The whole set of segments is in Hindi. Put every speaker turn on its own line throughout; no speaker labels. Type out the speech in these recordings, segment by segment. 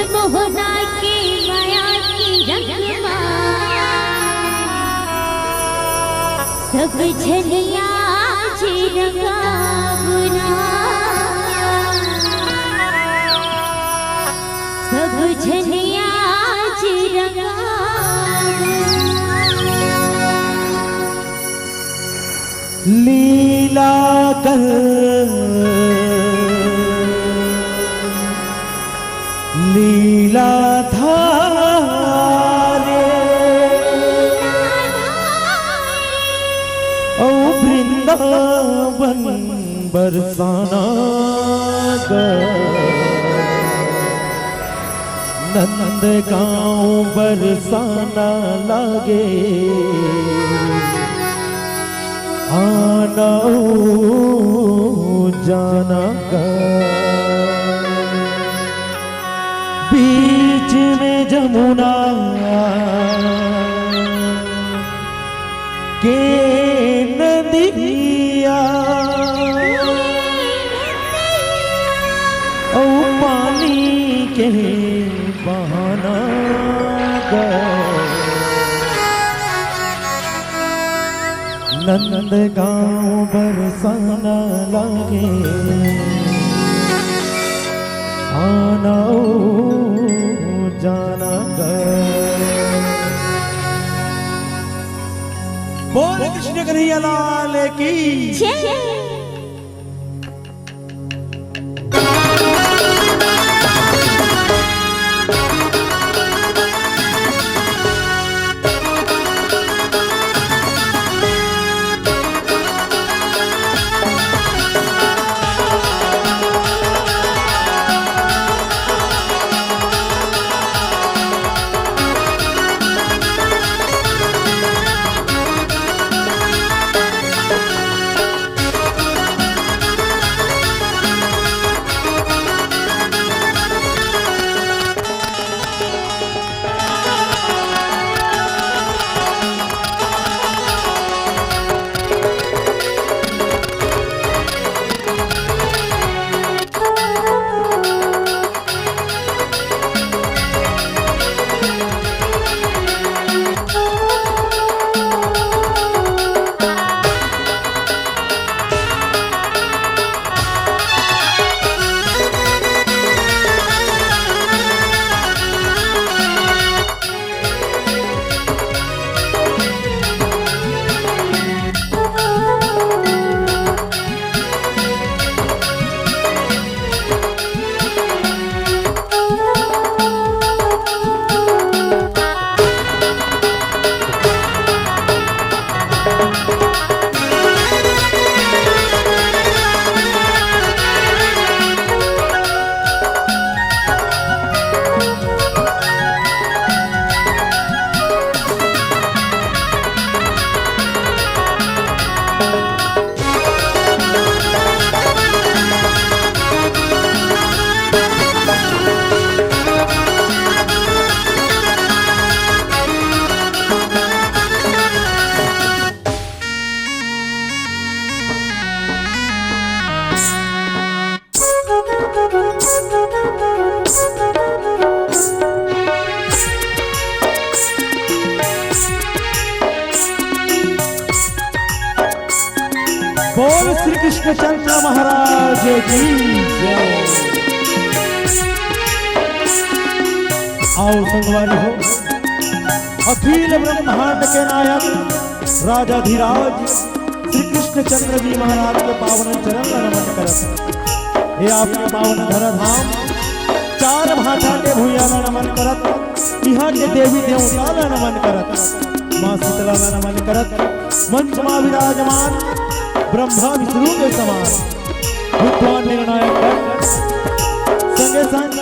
मनमोहना के माया की रंगमा सब झलिया रंगावना सब झलिया
लीला कर लीला धारे ओ वृंदावन बरसाना नंद गाँव बरसाना लागे आना जाना का बीच में जमुना के नदिया ओ पानी के बहाना नंद गाँव बरसाना लागे आना जाना बोल कृष्ण कन्हैया लाल की बोल श्री कृष्णचंद्र महाराज की जय। आओ संगवारी हो अखिल ब्रह्मांड के नायक राजाधिराज श्री कृष्णचंद्र जी महाराज के पावन चरण नमन करत। ये आपके पावन धरा धाम चार भाषा के भूया नमन करत। यहाँ के देवी देवता नमन करत। माँ शीतला नमन करत। मंच माँ विराजमान ब्रह्मा विष्णु के समान विद्वान निर्णायक संगे संग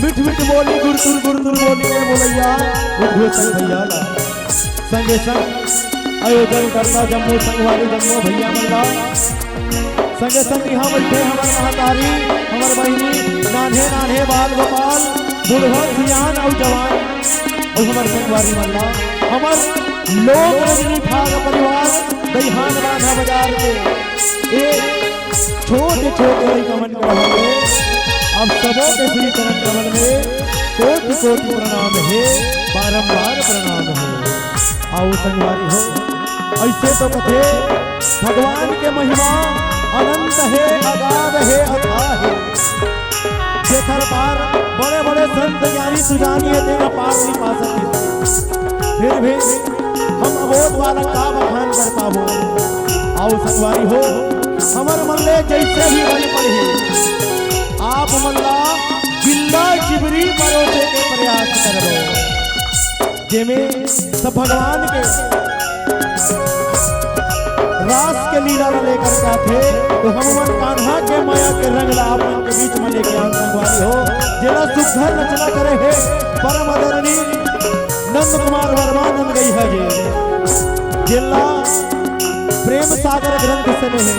मिठ मिठ बोली गुरतुर गुरतुर बोली ने बोलैया उद्घोषण भैया संगे संग आयोजन करता जम्मू संघवाली जम्मू भैया मल्ला संगे संग यहाँ बैठे हमारे महतारी हमारे बहनी नान्हे नान्हे बाल गोपाल बुढ़वा सियान और जवान और हमारे संघवारी मल्ला हमारे लोग रजनी भाग परिवार दहिहान बाधा बाजार के एक छोटे छोटे कमन कर आप सबों के श्री चरण कमल में कोटि कोटि प्रणाम है, बारंबार प्रणाम है। आओ संगवारी हो, ऐसे तो कथे भगवान के महिमा अनंत है, अगाध है, अथाह है। जेकर पार बड़े बड़े संत ज्ञानी सुजानी है, तेरा पार नहीं पा सके। फिर भी हम अबोध वाला का बखान कर पाबो। आओ संगवारी हो, हमर मन ले जैसे भी बन पड़े, आप मल्ला जिल्ला चिबरी परोसे के प्रयास करबो। जेमे सब भगवान के रास के लीला लेकर क्या थे, तो हम मन कान्हा के माया के रंग आपन के बीच में लेके आन संगवारी हो। जेला सुघर रचना करे है परम आदरणीय नंद कुमार वर्मा नंद गई है जे जेला प्रेम सागर ग्रंथ से में है।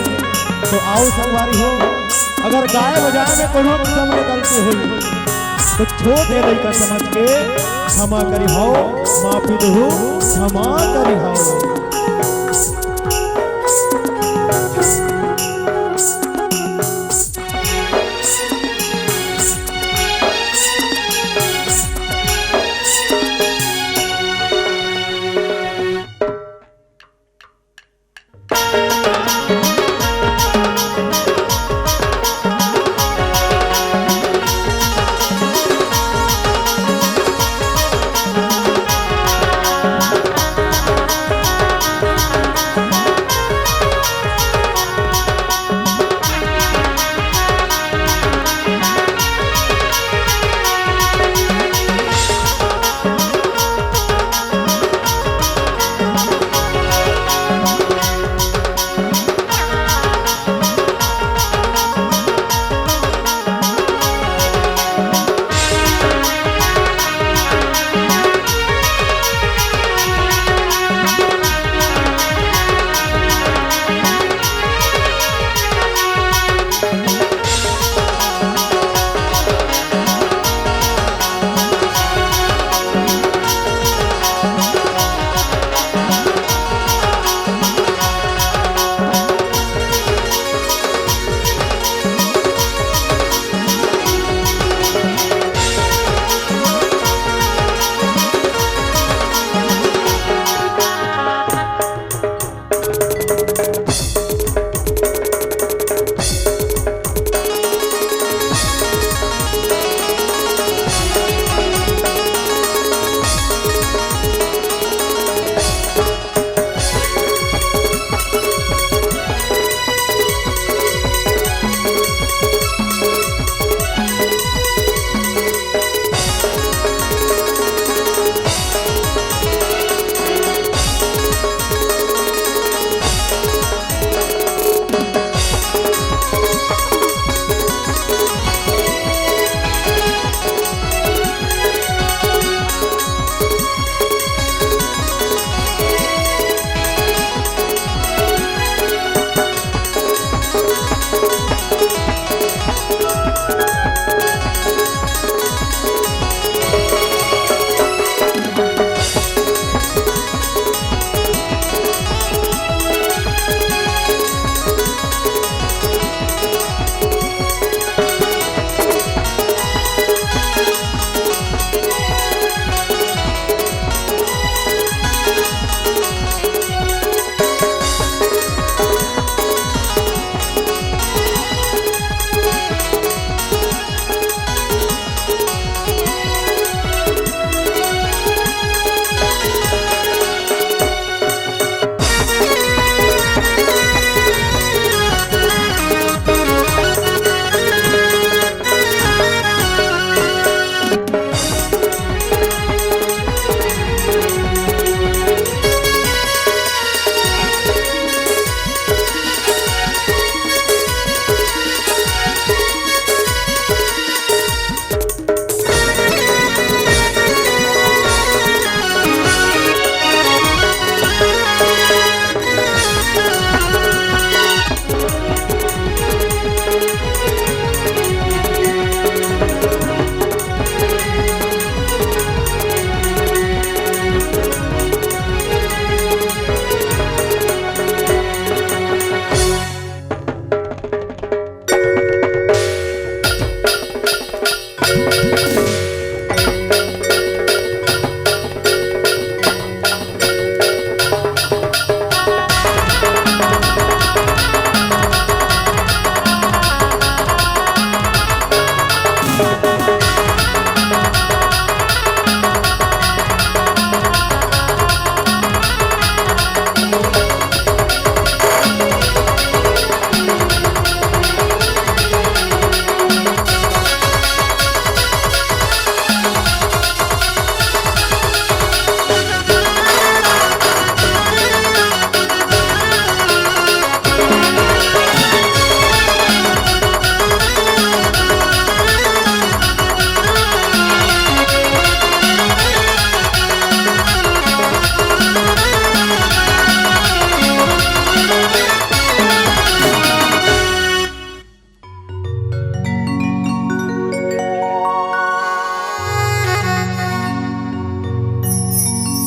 तो आओ संगवारी हो, अगर गाय बजाए में कोनो किस्म में गलती हुई तो छोटे लड़का समझ के क्षमा करी हो, माफी दो क्षमा करी हो।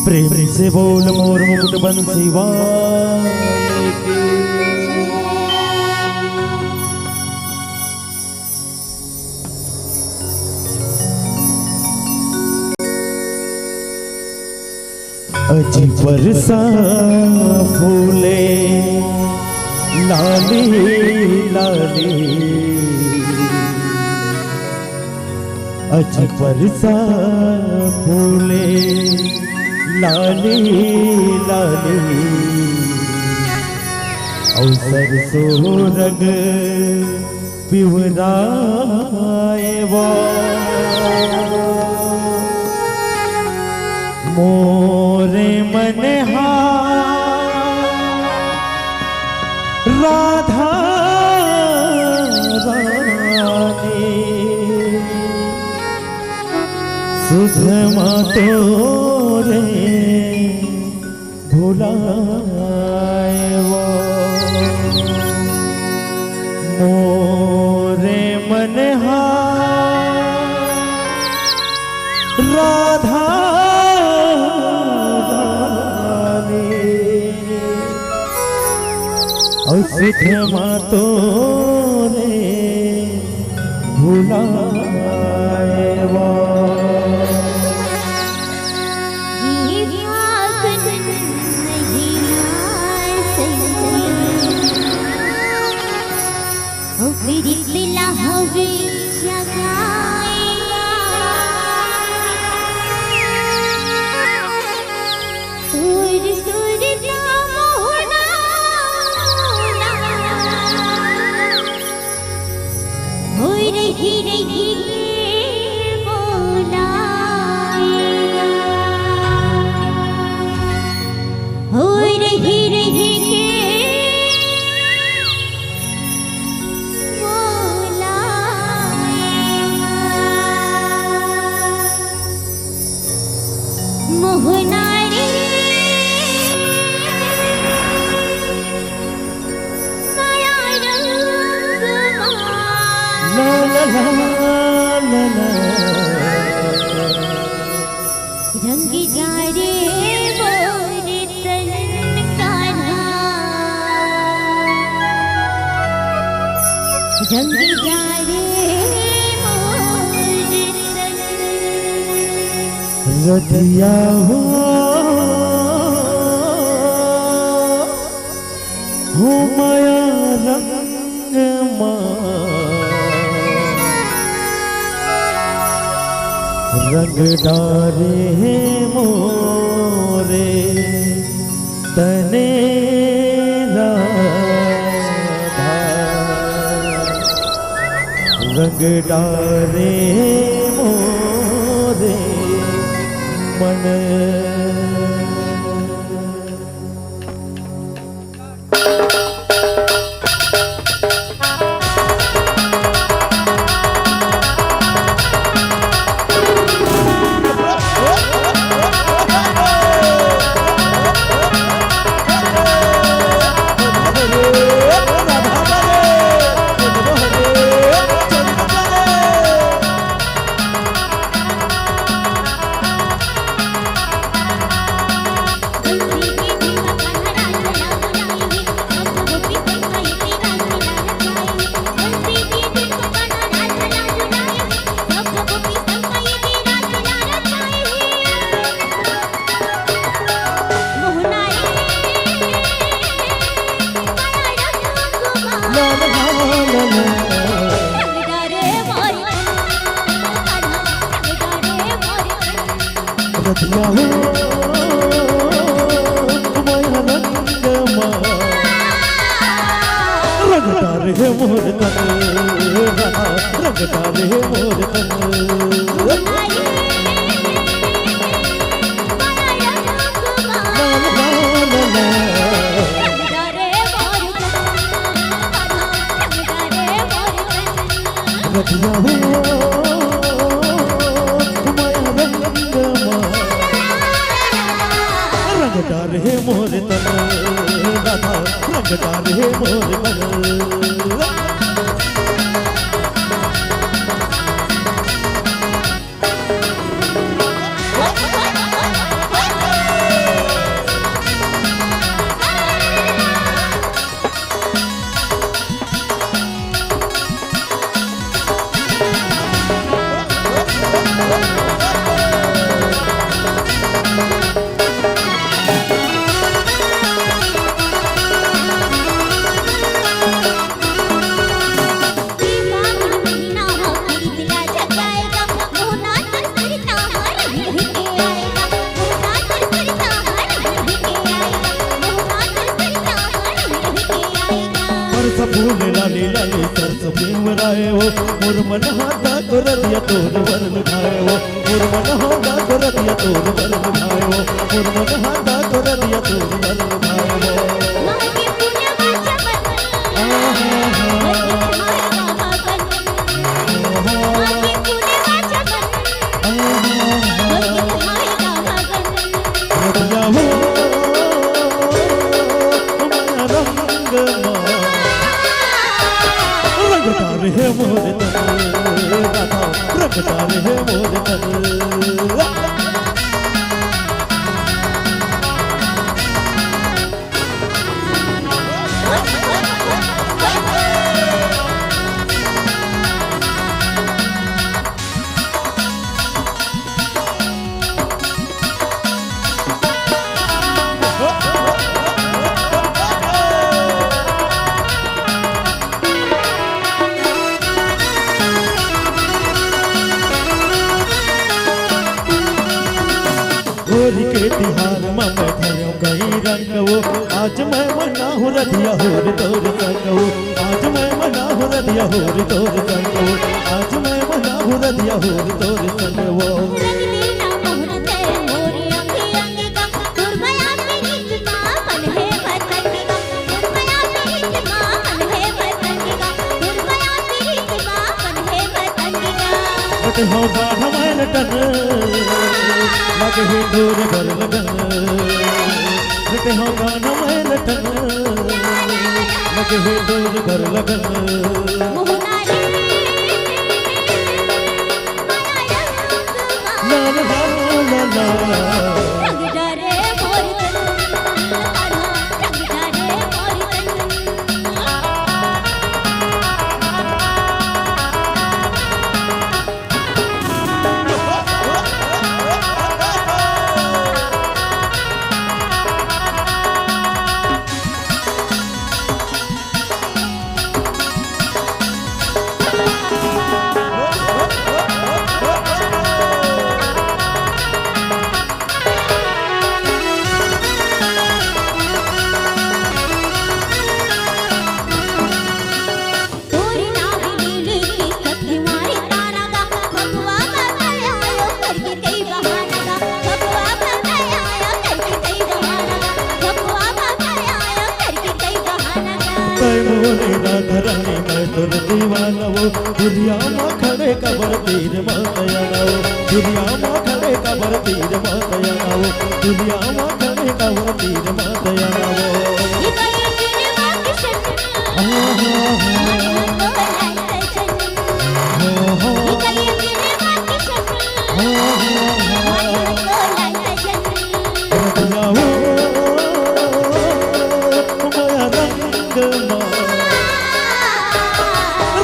प्रेम से बोल मोर मुकुट बंसी वाले की। अजी बरसा फूले लाली लाली, अजी बरसा फूले लाली लाली, अवसर सोरग पिवराए वो मोरे मन राधा रानी, सुधमा तोरे भुलाए वो मोरे मन राधा सुधमा तोरे भुलाए वो।
रंग जारे मोर तन कान्हा, रंग जारे मोर तन
रतिया हो माया रंग रंग डारे मोरे तने राधा, रंग डारे मोरे मन। रंगदारे मोर तन रंगदारे मोर तन रंगदारे मोर तन राधा रंगदारे मोर तन। फूल लाली लाली सरस प्रेम राय वो मोर मन हाथा को रतिया तोर वरन खाए वो मोर मन हाथा को रतिया तोर वरन खाए वो मोर मन हाथा को रतिया तोर वरन खाए वो
मांगे पुण्य वाचा
है मोर तन राधा रंगदार है मोर तन होली के तिहार में मैं भयो कई रंग वो आज मैं मना हूँ रतिया होर तोर संग वो आज मैं मना हूँ रतिया होर तोर संग वो आज मैं मना हूँ रतिया होर तोर संग वो
रंगीला मोहन तेरे मोरी अंगे अंगे का दुर्गया तेरी चिता मन है वतन का दुर्गया तेरी चिता मन है वतन का दुर्गया तेरी चिता मन है वतन का
बट हो गाढ़ मैं टन लगे है दूर बर लगन बट हो गाढ़ मैं टन लगे है दूर बर लगन
मोहनारी
ला ला ला ला
रंग डारे मोर तन रंग डारे मोर तन
रानी मैं तुर दीवाना वो दुनिया में खड़े कबर तीर मातया वो दुनिया में खड़े कबर तीर मातया वो दुनिया में खड़े कबर तीर मातया वो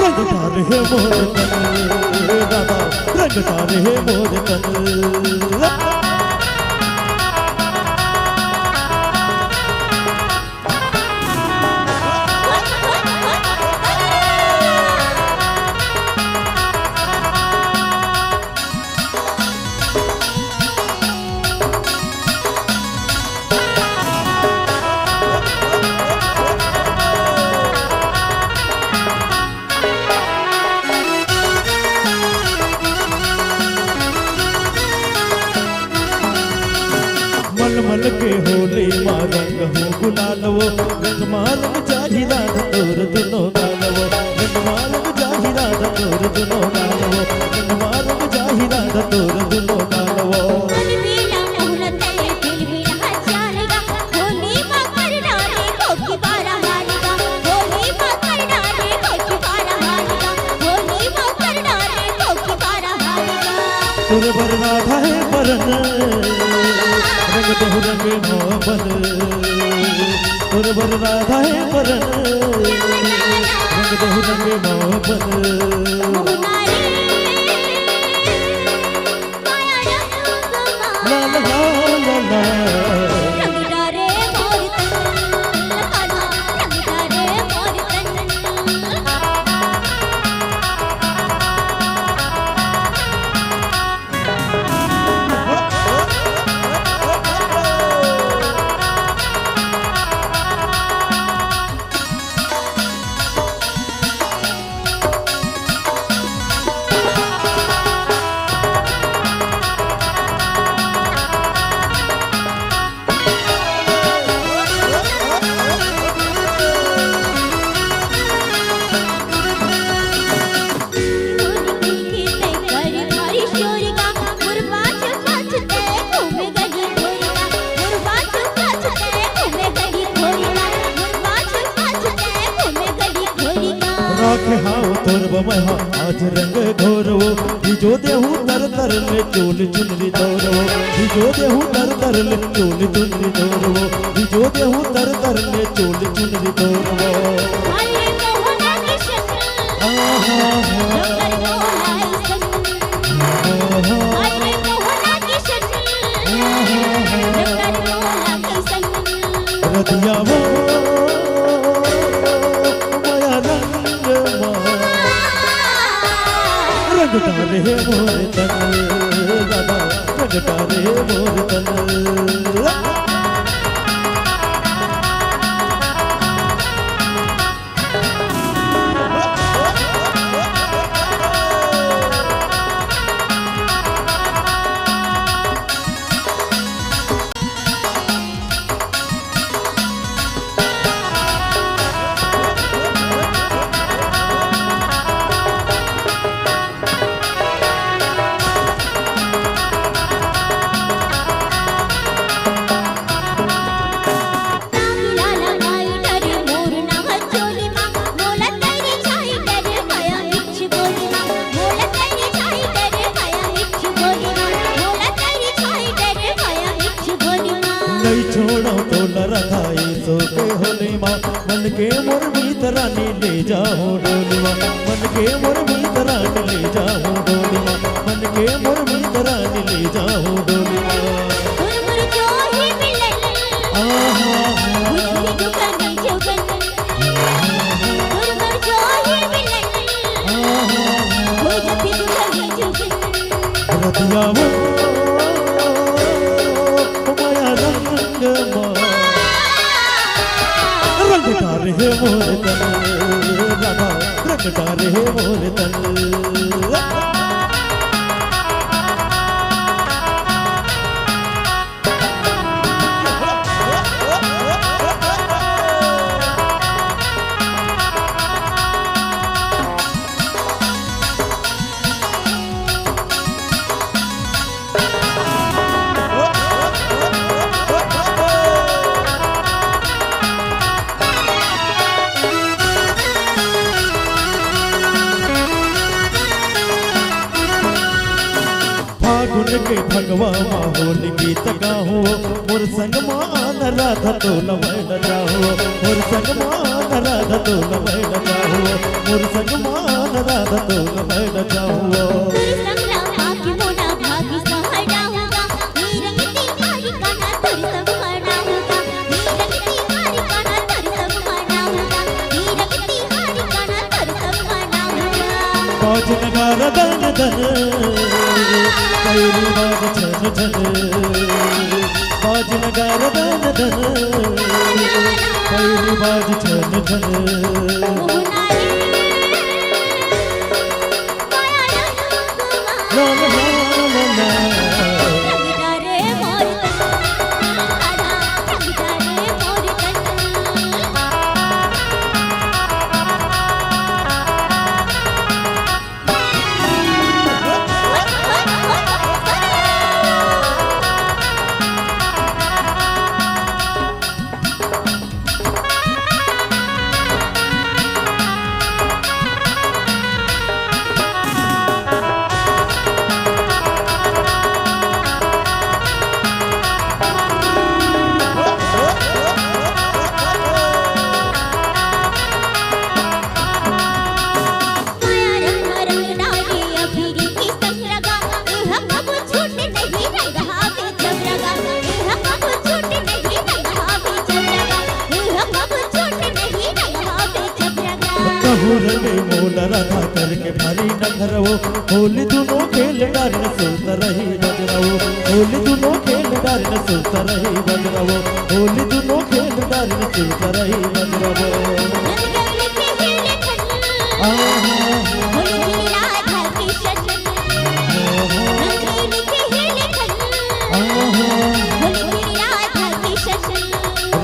रंगदार है मोर तन राधा रंगदार है मोर तन मल के होली माँ रंग हो गुलाल वो रंग मारंग चाही राधा तोर दुनो गाल वो रंग मारंग चाही राधा तोर दुनो गाल वो रंग मारंग चाही राधा तोर दुनो गाल वो तुर बर राधा है बरन रंग दो रंग मोहब्बत तुर बर राधा है बरन रंग दो रंग मोहब्बत ला ला ला ला आखे हाव तोर बमहा आज रंग घोरवो जो देहू तर तर ले चोल चुनरी दौरवो जो देहू तर तर ले चोल चुनरी दौरवो जो देहू तर तर ले चोल चुनरी दौरवो
अरे मोहना की शक्ल डोकर मोलाई संग अरे मोहना की शक्ल डोकर मोलाई संग
रतिया वो रंगटारे मोर तन दादा रंगटारे मोर तन नहीं छोड़ो तो लड़ाई सो के होली माँ मन के मोर भीतरानी ले जाओ डोली माँ मन के मोर भीतरानी ले जाओ डोली माँ मन के मोर भीतरानी ले जाओ डोली माँ
गुरमुर जो ही मिले गुरमुर जो करने जोगन गुरमुर जो ही मिले गुरमुर जो करने जोगन
रतिया वो रंगटारे मोर तन राधा रंगटारे मोर तन फागुन के भगवा माहौल गीत गाहो मोर संग मान राधा तो लवैल जाहो मोर संग मान राधा तो लवैल जाहो मोर संग मान राधा तो लवैल जाहो
संग्रामा की मोना भागी सहना होगा नीरंगती मारी काना तोरी संभालना होगा नीरंगती मारी काना तोरी संभालना होगा नीरंगती मारी काना तोरी संभालना होगा
पाँच नगारा दन दन कैरी बाग छन छन पाँच नगारा दन दन कैरी बाग छन छन
मोहनाई माया
ला ला ला ला
रंगदारे मोर तन राधा रंगदारे मोर तन
हुरले मोल राधा करके भारी नखरवो होली दोनों खेल डार न सुनत रही बजरवो होली दोनों खेल डार न सुनत रही बजरवो होली दोनों खेल डार न सुनत रही बजरवो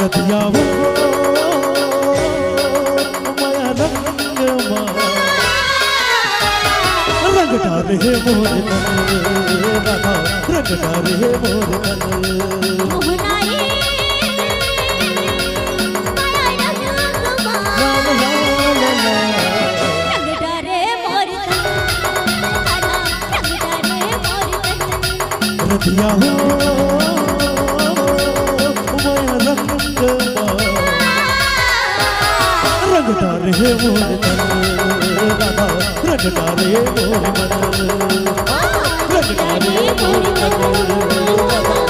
रतिया वो रंगटारे मोर तन राधा रंगटारे मोर तन
मोहनाई माया रंगमा
ला ला ला ला रसिया हो मैं रंगता रहे मोर तन राधा रंगता रहे मोर मन रंगता रहे मोर तन राधा